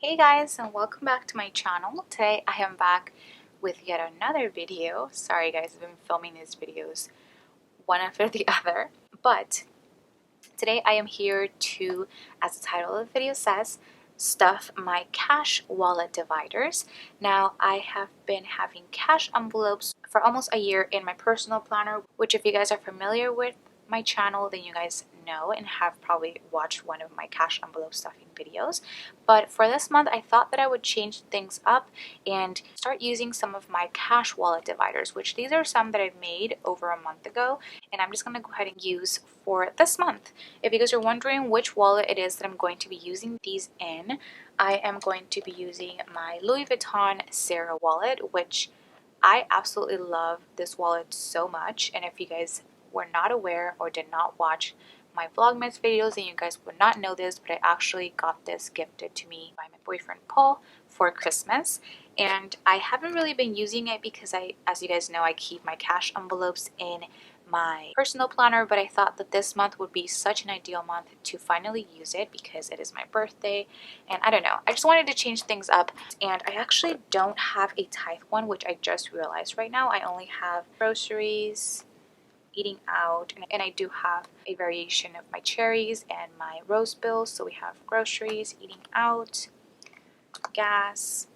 Hey guys, and welcome back to my channel. Today I am back with yet another video. Sorry guys, I've been filming these videos one after the other, but today I am here to, as the title of the video says, stuff my cash wallet dividers. Now I have been having cash envelopes for almost a year in my personal planner, which if you guys are familiar with my channel, then you guys know and have probably watched one of my cash envelope stuffing videos. But for this month, I thought that I would change things up and start using some of my cash wallet dividers, which these are some that I've made over a month ago, and I'm just going to go ahead and use for this month. If you guys are wondering which wallet it is that I'm going to be using these in, I am going to be using my Louis Vuitton Sarah wallet, which I absolutely love this wallet so much. And if you guys were not aware or did not watch my Vlogmas videos, then you guys would not know this, but I actually got this gifted to me by my boyfriend Paul for Christmas, and I haven't really been using it because as you guys know, I keep my cash envelopes in my personal planner, but I thought that this month would be such an ideal month to finally use it because it is my birthday, and I don't know, I just wanted to change things up. And I actually don't have a tithe one, which I just realized right now. I only have groceries, eating out, and I do have a variation of my cherries and my rose bills. So we have groceries, eating out, gas,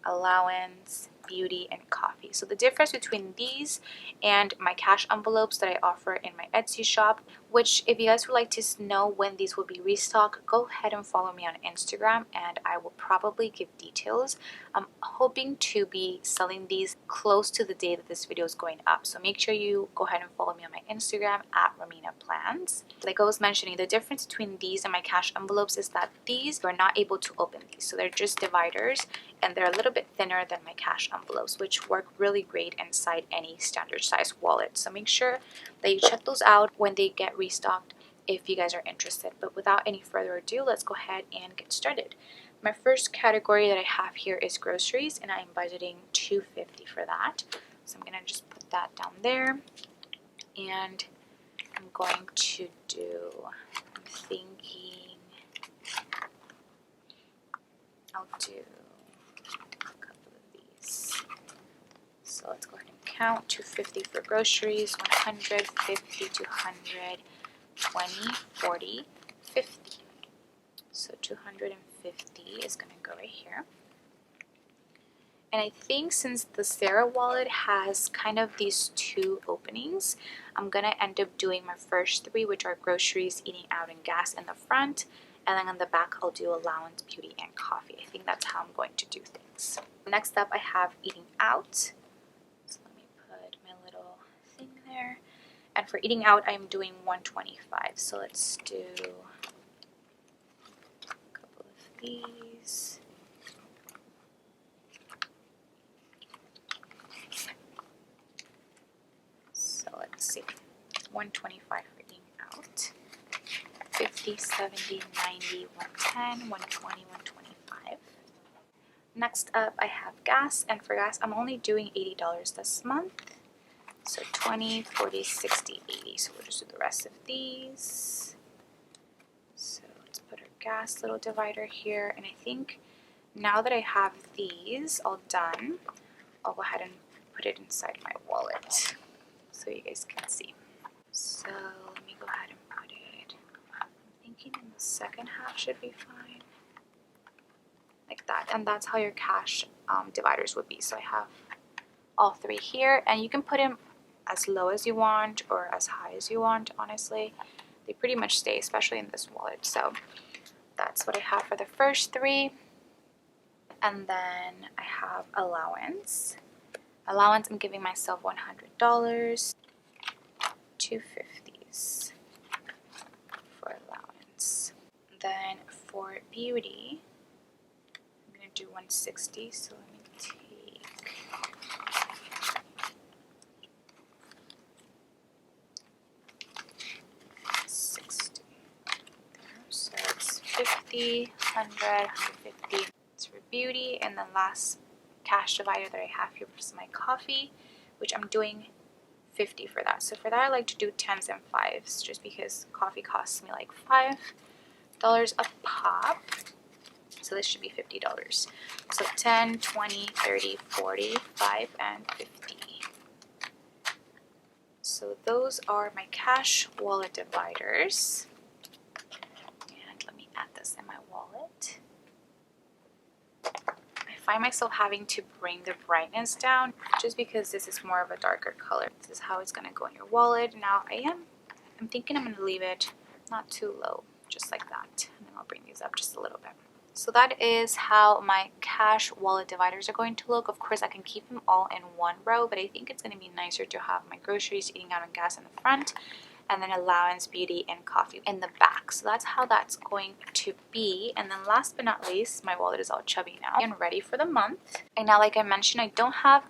allowance, beauty, and coffee. So the difference between these and my cash envelopes that I offer in my Etsy shop, which if you guys would like to know when these will be restocked, go ahead and follow me on Instagram and I will probably give details. I'm hoping to be selling these close to the day that this video is going up, so make sure you go ahead and follow me on my Instagram at Romina Plans. Like I was mentioning, the difference between these and my cash envelopes is that these are not able to open these, so they're just dividers, and they're a little bit thinner than my cash envelopes, which work really great inside any standard size wallet. So make sure that you check those out when they get restocked if you guys are interested. But without any further ado, let's go ahead and get started. My first category that I have here is groceries, and I'm budgeting $2.50 for that. So I'm gonna just put that down there, and I'm going to I'm thinking I'll do a couple of these. So let's go ahead and count. $2.50 for groceries, 100, 50, 200, 20, 40, 50. So 250 is going to go right here. And I think since the Sarah wallet has kind of these two openings, I'm going to end up doing my first three, which are groceries, eating out, and gas in the front. And then on the back, I'll do allowance, beauty, and coffee. I think that's how I'm going to do things. Next up, I have eating out. So let me put my little thing there. And for eating out, I'm doing 125. So let's do a couple of these. So let's see. 125 for eating out. 50, 70, 90, 110, 120, 125. Next up, I have gas, and for gas, I'm only doing $80 this month. So 20, 40, 60, 80. So we'll just do the rest of these. So let's put our gas little divider here, and I think now that I have these all done, I'll go ahead and put it inside my wallet so you guys can see. So let me go ahead and put it, I'm thinking in the second half should be fine, like that. And that's how your cash dividers would be. So I have all three here, and you can put them as low as you want or as high as you want. Honestly, they pretty much stay, especially in this wallet. So that's what I have for the first three. And then I have allowance. Allowance, I'm giving myself $100. 250s for allowance. Then for beauty, I'm gonna do 160. So let me take 60 there. So it's 50, 100, 150. It's for beauty, and then last cash divider that I have here is my coffee, which I'm doing 50 for that. So for that, I like to do 10s and 5s just because coffee costs me like $5 a pop. So this should be $50. So 10, 20, 30, 40, 5, and 50. So those are my cash wallet dividers. And let me add this in my wallet. I find myself having to bring the brightness down just because this is more of a darker color. This is how it's going to go in your wallet. Now I'm thinking I'm going to leave it not too low, just like that. And then I'll bring these up just a little bit. So that is how my cash wallet dividers are going to look. Of course, I can keep them all in one row, but I think it's going to be nicer to have my groceries, eating out, and gas in the front, and then allowance, beauty, and coffee in the back. So that's how that's going to be. And then last but not least, my wallet is all chubby now and ready for the month. And now, like I mentioned, I don't have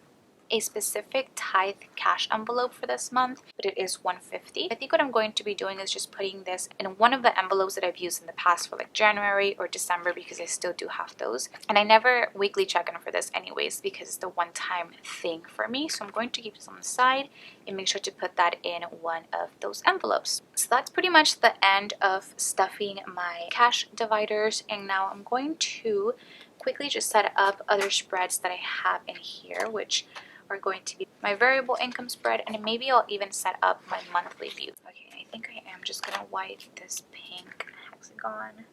a specific tithe cash envelope for this month, but it is $150. I think what I'm going to be doing is just putting this in one of the envelopes that I've used in the past for like January or December, because I still do have those. And I never weekly check in for this anyways, because it's the one-time thing for me. So I'm going to keep this on the side and make sure to put that in one of those envelopes. So that's pretty much the end of stuffing my cash dividers. And now I'm going to quickly just set up other spreads that I have in here, which are going to be my variable income spread, and maybe I'll even set up my monthly view. Okay, I think I am just gonna wipe this pink hexagon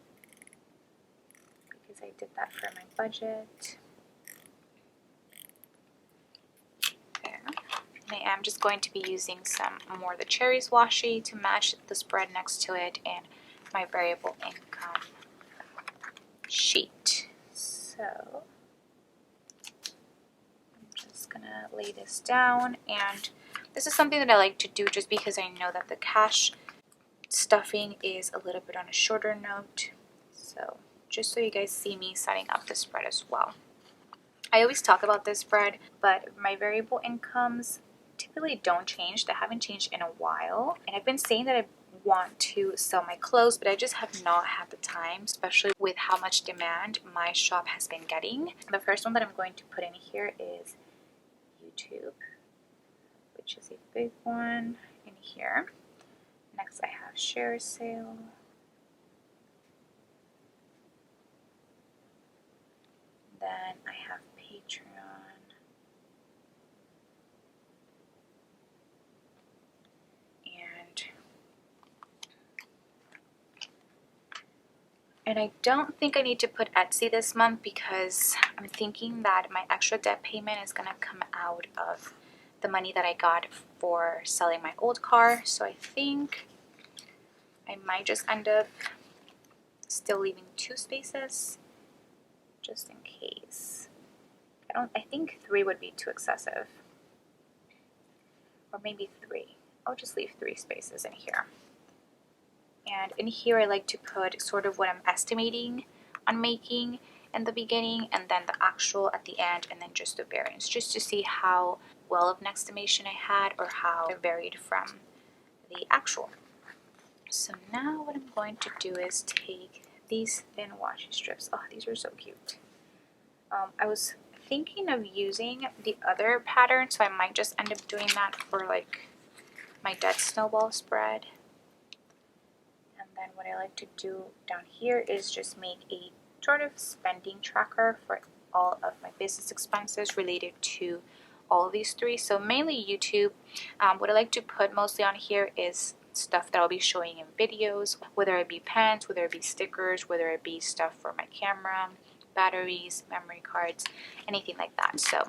because I did that for my budget. There. And I am just going to be using some more of the cherries washi to match the spread next to it and my variable income sheet. So gonna lay this down, and this is something that I like to do just because I know that the cash stuffing is a little bit on a shorter note. So just so you guys see me setting up the spread as well. I always talk about this spread, but my variable incomes typically don't change. They haven't changed in a while, and I've been saying that I want to sell my clothes, but I just have not had the time, especially with how much demand my shop has been getting. The first one that I'm going to put in here is YouTube, which is a big one in here. Next I have share sale. Then I have Patreon. And I don't think I need to put Etsy this month because I'm thinking that my extra debt payment is going to come out of the money that I got for selling my old car. So I think I might just end up still leaving 2 spaces just in case. I think 3 would be too excessive. Or maybe 3. I'll just leave 3 spaces in here. And in here I like to put sort of what I'm estimating on making in the beginning, and then the actual at the end, and then just the variance, just to see how well of an estimation I had or how it varied from the actual. So now what I'm going to do is take these thin washi strips. Oh, these are so cute. I was thinking of using the other pattern, so I might just end up doing that for like my dead snowball spread. And then what I like to do down here is just make a sort of spending tracker for all of my business expenses related to all of these 3. So mainly YouTube. What I like to put mostly on here is stuff that I'll be showing in videos, whether it be pens, whether it be stickers, whether it be stuff for my camera, batteries, memory cards, anything like that. So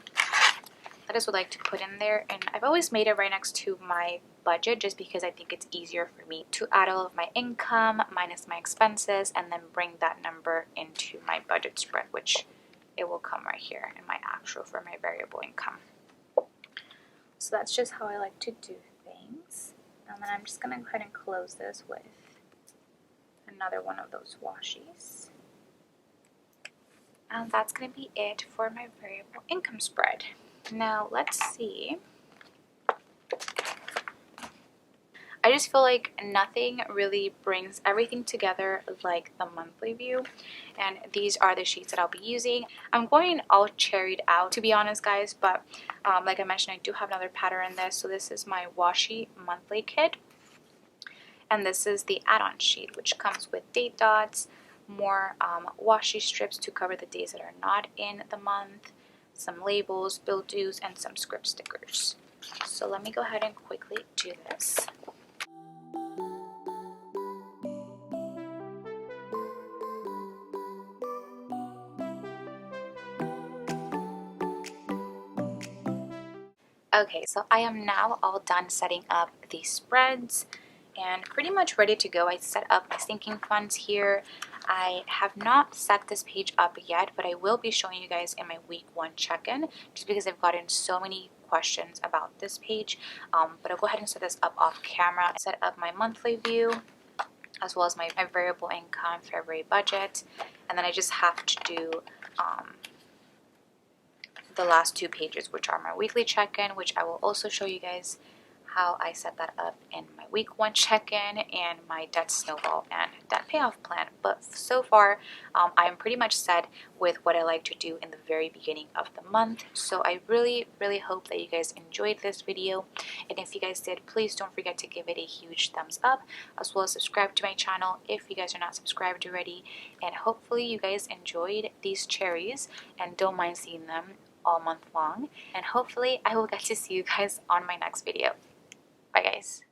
that is what I like to put in there, and I've always made it right next to my budget just because I think it's easier for me to add all of my income minus my expenses and then bring that number into my budget spread, which it will come right here in my actual for my variable income. So that's just how I like to do things. And then I'm just going to go ahead and close this with another one of those washies. And that's going to be it for my variable income spread. Now let's see. I just feel like nothing really brings everything together like the monthly view, and these are the sheets that I'll be using. I'm going all cherried out, to be honest guys, but like I mentioned, I do have another pattern in this. So this is my washi monthly kit, and this is the add-on sheet, which comes with date dots, more washi strips to cover the days that are not in the month, some labels, bill dues, and some script stickers. So let me go ahead and quickly do this. Okay, so I am now all done setting up the spreads and pretty much ready to go. I set up my sinking funds here. I have not set this page up yet, but I will be showing you guys in my week 1 check-in just because I've gotten so many questions about this page. But I'll go ahead and set this up off camera. Set up my monthly view as well as my variable income February budget, and then I just have to do the last 2 pages, which are my weekly check-in, which I will also show you guys how I set that up in my week 1 check-in, and my debt snowball and debt payoff plan. But so far, I am pretty much set with what I like to do in the very beginning of the month. So I really hope that you guys enjoyed this video, and if you guys did, please don't forget to give it a huge thumbs up, as well as subscribe to my channel if you guys are not subscribed already. And hopefully you guys enjoyed these cherries and don't mind seeing them all month long, and hopefully I will get to see you guys on my next video. Bye guys.